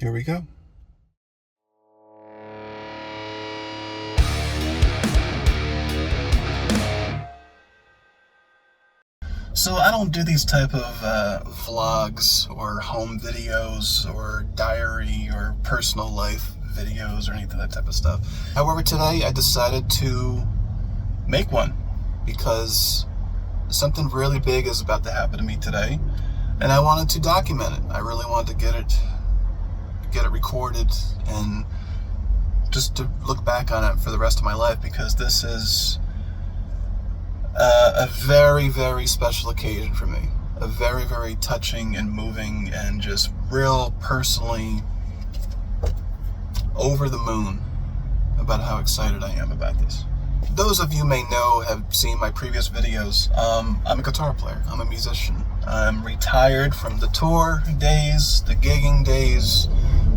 Here we go. So I don't do these type of vlogs or home videos or diary or personal life videos or anything, that type of stuff. However, today I decided to make one because something really big is about to happen to me today, and I wanted to document it. I really wanted to get it recorded and just to look back on it for the rest of my life, because this is a very, very special occasion for me. A very, very touching and moving and just real personally over the moon about how excited I am about this. Those of you may know, have seen my previous videos. I'm a guitar player. I'm a musician. I'm retired from the tour days, the gigging days.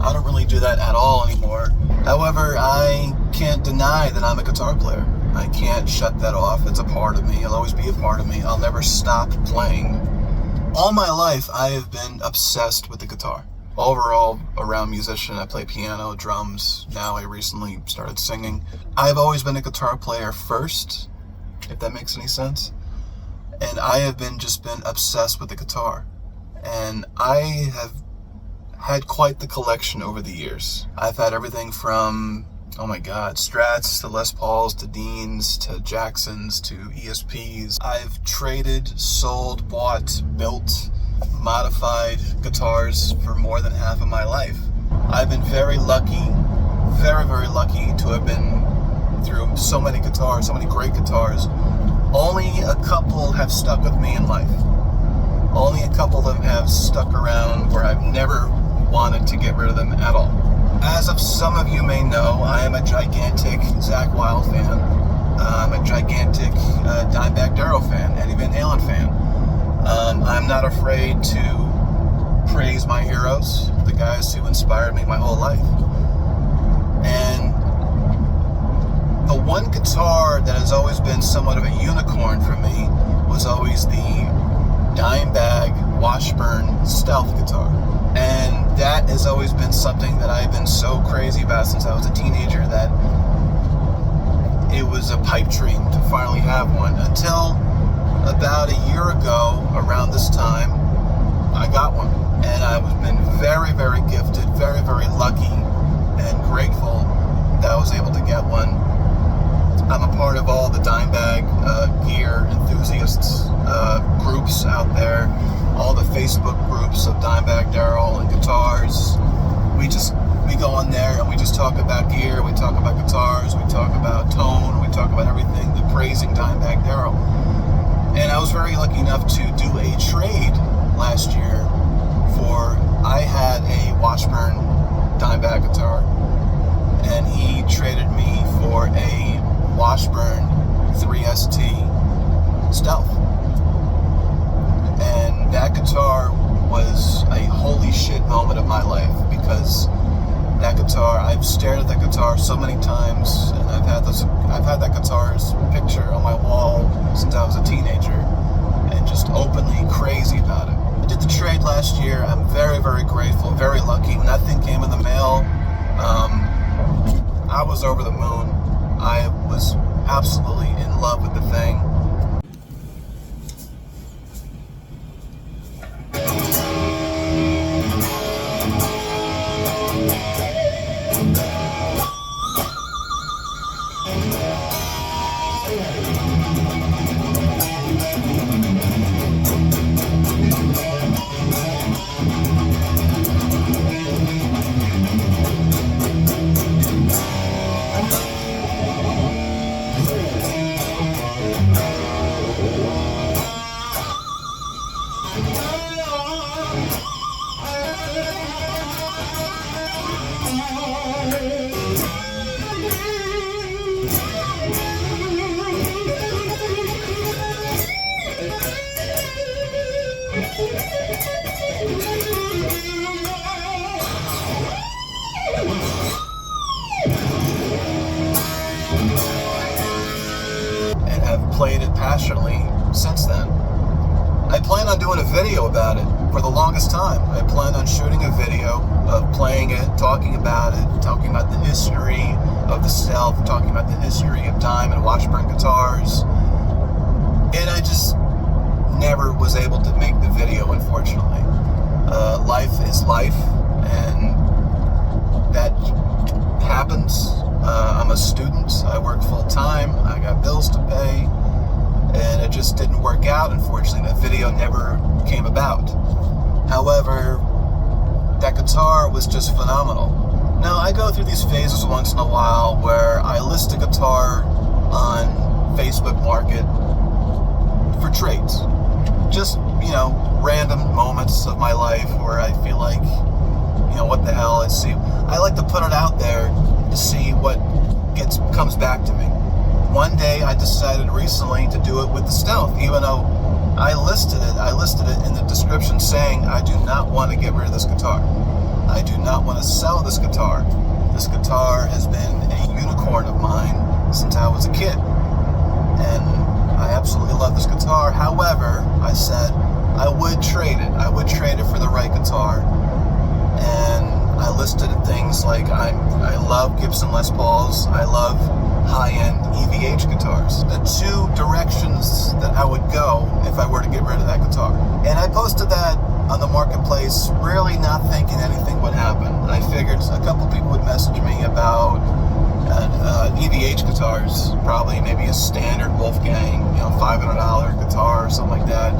I don't really do that at all anymore. However, I can't deny that I'm a guitar player. I can't shut that off. It's a part of me. It'll always be a part of me. I'll never stop playing. All my life, I have been obsessed with the guitar. Overall, around musician, I play piano, drums. Now I recently started singing. I've always been a guitar player first, if that makes any sense. And I have just been obsessed with the guitar. And I have had quite the collection over the years. I've had everything from, oh my God, Strats to Les Pauls to Deans to Jacksons to ESPs. I've traded, sold, bought, built, modified guitars for more than half of my life. I've been very lucky, very, very lucky to have been through so many guitars, so many great guitars. Only a couple have stuck with me in life. Only a couple of them have stuck around where I've never wanted to get rid of them at all. As of some of you may know, I am a gigantic Zakk Wylde fan. I'm a gigantic Dimebag Darrell fan, Eddie Van Halen fan. I'm not afraid to praise my heroes, the guys who inspired me my whole life. And the one guitar that has always been somewhat of a unicorn for me was always the Dimebag Washburn stealth guitar. And that has always been something that I've been so crazy about since I was a teenager, that it was a pipe dream to finally have one. Until about a year ago, around this time, I got one. And I've been very, very gifted, very, very lucky and grateful that I was able to get one. I'm a part of all the Dimebag gear enthusiasts groups out there, all the Facebook groups of Dimebag Darrell and guitars. We go on there and we just talk about gear, we talk about guitars, we talk about tone, we talk about everything, the praising Dimebag Darrell. And I was very lucky enough to do a trade last year I had a Washburn Dimebag guitar, and he traded me for a Washburn 3ST Stealth. And that guitar was a holy shit moment of my life, because that guitar, I've stared at that guitar so many times, and I've had that guitar's picture on my wall since I was a teenager, and just openly crazy about it. I did the trade last year. I'm very, very grateful, very lucky. When that thing came in the mail, I was over the moon. I was absolutely in love with the thing. And have played it passionately since then. I plan on doing a video about it. for the longest time, I planned on shooting a video of playing it, talking about the history of the Stealth, talking about the history of Dime and Washburn guitars. And I just never was able to make the video, unfortunately. Life is life, and that happens. I'm a student, I work full time, I got bills to pay, and it just didn't work out. Unfortunately, that video never came about. However, that guitar was just phenomenal. Now, I go through these phases once in a while where I list a guitar on Facebook Market for trades. Just, random moments of my life where I feel like, what the hell, I like to put it out there to see what comes back to me. One day I decided recently to do it with the Stealth, even though I listed it in the description saying I do not want to get rid of this guitar. I do not want to sell this guitar. This guitar has been a unicorn of mine since I was a kid. And I absolutely love this guitar. However, I said I would trade it. I would trade it for the right guitar. And I listed things like I love Gibson Les Pauls. I love high-end EVH guitars. The two directions that I would go if I were to get rid of that guitar. And I posted that on the marketplace, really not thinking anything would happen. I figured a couple people would message me about EVH guitars, probably maybe a standard Wolfgang, $500 guitar or something like that.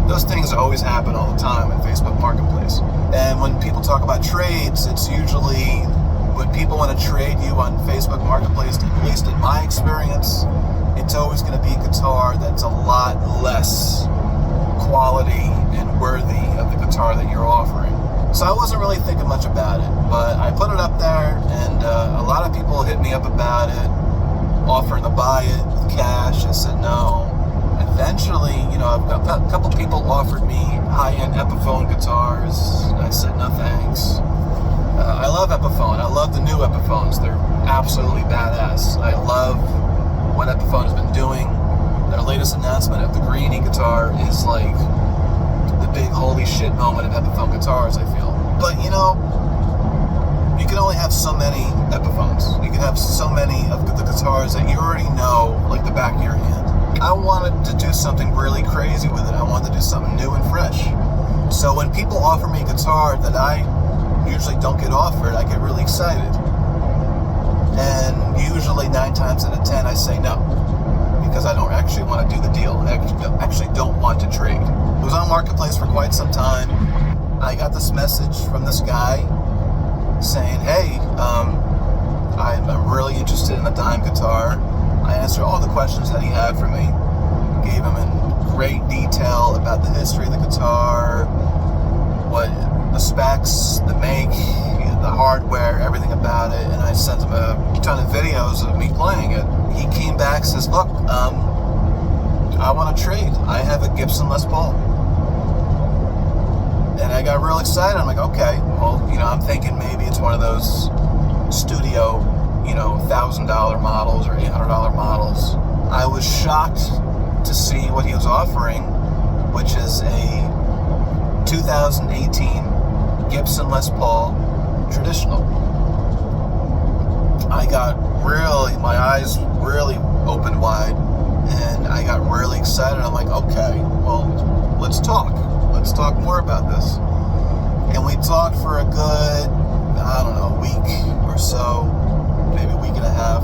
Those things always happen all the time in Facebook Marketplace. And when people talk about trades, it's usually when people want to trade you on Facebook Marketplace, at least in my experience, it's always going to be a guitar that's a lot less quality and worthy of the guitar that you're offering. So I wasn't really thinking much about it, but I put it up there, and a lot of people hit me up about it, offering to buy it with cash. I said no. Eventually, a couple people offered me high-end Epiphone guitars. I said no thanks. I love Epiphone. I love the new Epiphones. They're absolutely badass. I love what Epiphone has been doing. Their latest announcement of the Greenie guitar is like the big holy shit moment of Epiphone guitars, I feel. But you can only have so many Epiphones. You can have so many of the guitars that you already know like the back of your hand. I wanted to do something really crazy with it. I wanted to do something new and fresh. So when people offer me a guitar that I usually don't get offered, I get really excited. And usually 9 times out of 10 I say no, because I don't actually want to do the deal. I actually don't want to trade. It was on Marketplace for quite some time. I got this message from this guy saying, hey, I'm really interested in the Dime guitar. I answered all the questions that he had for me. Gave him in great detail about the history of the guitar, what the specs, the make, the hardware, everything about it. And I sent him a ton of videos of me playing it. He came back and says, look, I want to trade. I have a Gibson Les Paul. And I got real excited. I'm like, okay, well, I'm thinking maybe it's one of those studio, $1,000 models or $800 models. I was shocked to see what he was offering, which is a 2018 Gibson Les Paul traditional. I got my eyes really opened wide, and I got really excited. I'm like, okay, well, let's talk. Let's talk more about this. And we talked for a good, week or so, maybe a week and a half.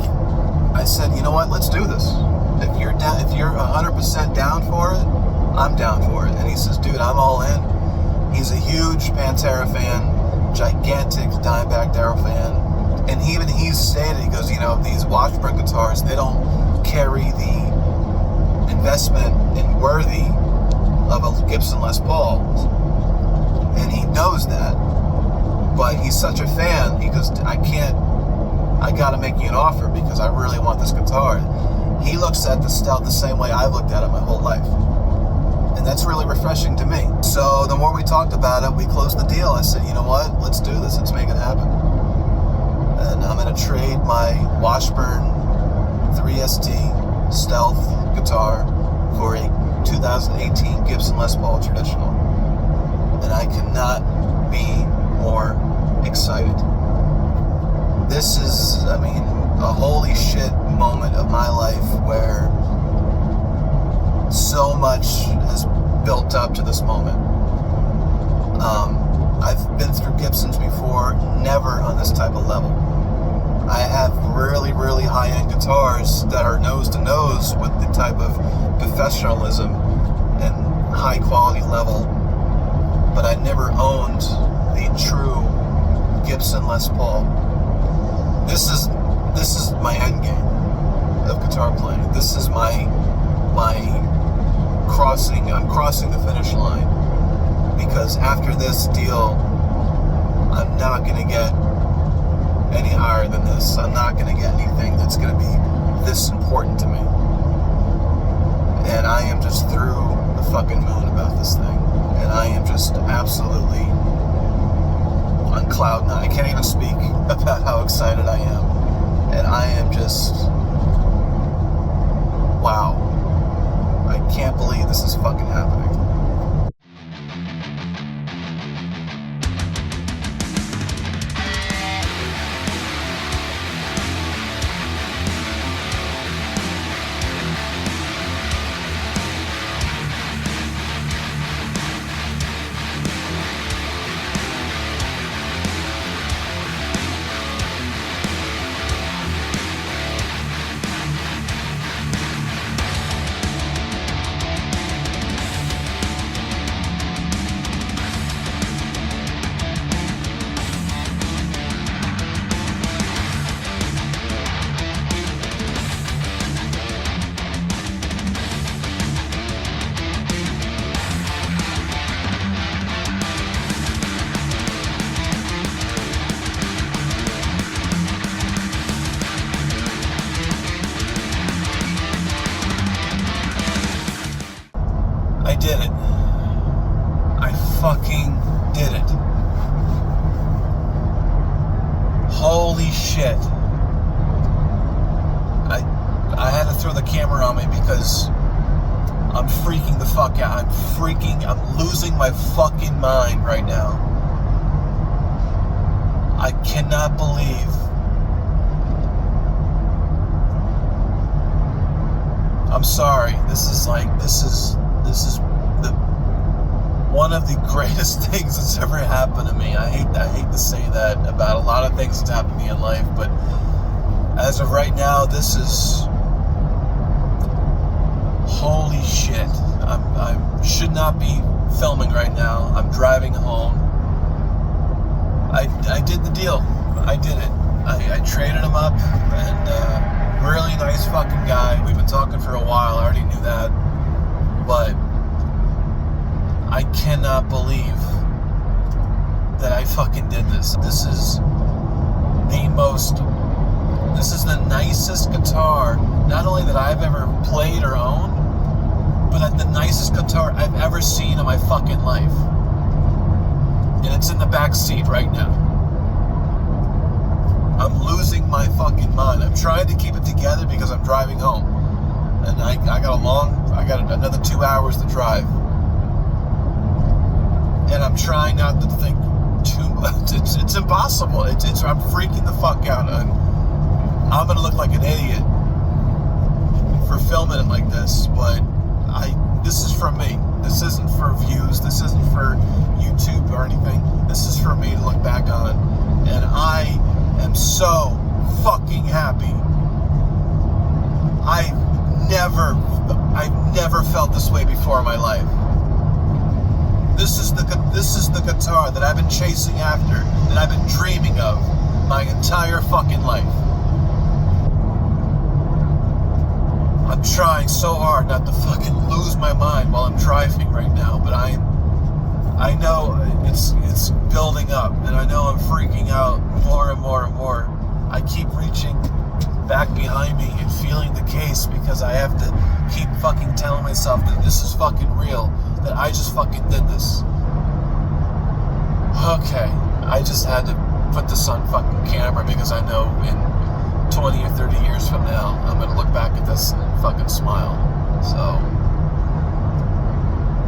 I said, you know what, let's do this. If you're 100% down for it, I'm down for it. And he says, dude, I'm all in. He's a huge Pantera fan, gigantic Dimebag Darrell fan. And even he stated, he goes, these Washburn guitars, they don't carry the investment and worthy of a Gibson Les Paul. And he knows that. But he's such a fan, he goes, I gotta make you an offer because I really want this guitar. He looks at the Stealth the same way I've looked at it my whole life. And that's really refreshing to me. So the more we talked about it, we closed the deal. I said, you know what, let's do this, let's make it happen. And I'm gonna trade my Washburn 3ST Stealth guitar for a 2018 Gibson Les Paul traditional. And I cannot be more excited. This is, I mean, a holy shit moment of my life where so much has built up to this moment. I've been through Gibsons before, never on this type of level. I have really, really high-end guitars that are nose-to-nose with the type of professionalism and high-quality level, but I never owned the true Gibson Les Paul. This is my end game of guitar playing. This is my crossing. I'm crossing the finish line, because after this deal, I'm not going to get any higher than this. I'm not going to get anything that's going to be this important to me. And I am just through the fucking moon about this thing. And I am just absolutely on cloud nine. I can't even speak about how excited I am. And I am just, wow. I can't believe this is fucking happening. I did it. I fucking did it. Holy shit. I had to throw the camera on me because I'm freaking the fuck out. I'm losing my fucking mind right now. I cannot believe I'm sorry. This is the one of the greatest things that's ever happened to me. I hate to say that about a lot of things that's happened to me in life, but as of right now, this is holy shit. I should not be filming right now. I'm driving home. I did the deal. I did it. I traded him up, and really nice fucking guy. We've been talking for a while. I already knew that, but I cannot believe that I fucking did this. This is the nicest guitar, not only that I've ever played or owned, but the nicest guitar I've ever seen in my fucking life. And it's in the back seat right now. I'm losing my fucking mind. I'm trying to keep it together because I'm driving home. And I got another 2 hours to drive. And I'm trying not to think too much. It's impossible. I'm freaking the fuck out. I'm gonna look like an idiot for filming it like this, but this is for me. This isn't for views. This isn't for YouTube or anything. This is for me to look back on. And I am so fucking happy. I've never felt this way before in my life. This is the guitar that I've been chasing after, that I've been dreaming of my entire fucking life. I'm trying so hard not to fucking lose my mind while I'm driving right now, but I know it's building up, and I know I'm freaking out more and more and more. I keep reaching back behind me and feeling the case because I have to keep fucking telling myself that this is fucking real, that I just fucking did this. Okay, I just had to put this on fucking camera because I know in 20 or 30 years from now, I'm gonna look back at this and fucking smile. So,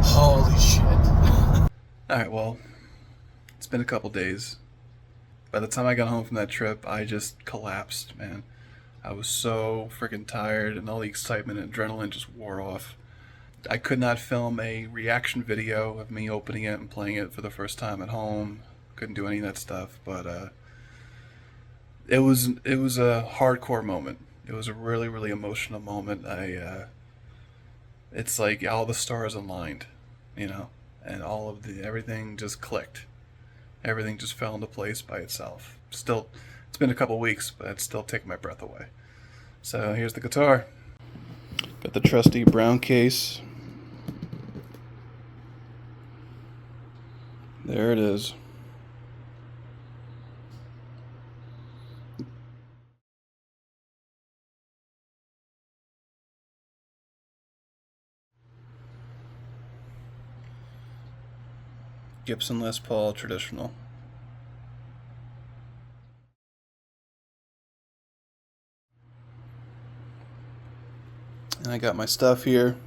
holy shit. Alright, well, it's been a couple days. By the time I got home from that trip, I just collapsed, man. I was so freaking tired, and all the excitement and adrenaline just wore off. I could not film a reaction video of me opening it and playing it for the first time at home. Couldn't do any of that stuff, but it was a hardcore moment. It was a really really emotional moment. It's like all the stars aligned, you know, and all of the everything just clicked. Everything just fell into place by itself. Still, it's been a couple weeks, but it's still taking my breath away. So here's the guitar. Got the trusty brown case. There it is. Gibson Les Paul traditional. And I got my stuff here.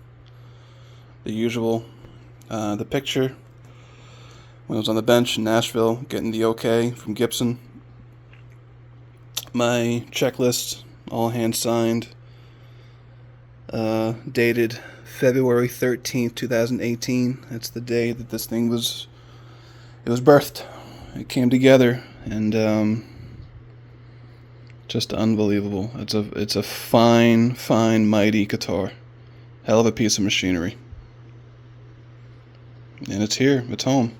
The usual. The picture when I was on the bench in Nashville getting the okay from Gibson. My checklist, all hand signed. Dated February 13th, 2018. That's the day that this thing was birthed. It came together, and just unbelievable. It's a fine, mighty guitar. Hell of a piece of machinery. And it's here. It's home.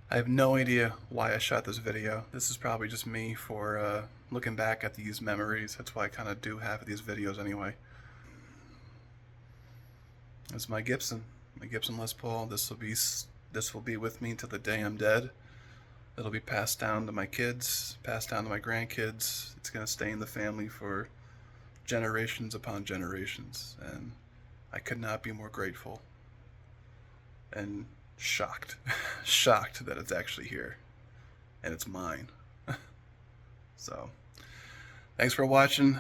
I have no idea why I shot this video. This is probably just me for looking back at these memories. That's why I kind of do half of these videos anyway. It's my Gibson Les Paul. This will be with me until the day I'm dead. It'll be passed down to my kids, passed down to my grandkids. It's gonna stay in the family for generations upon generations, and I could not be more grateful and shocked shocked that it's actually here and it's mine. So thanks for watching.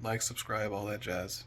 Like, subscribe, all that jazz.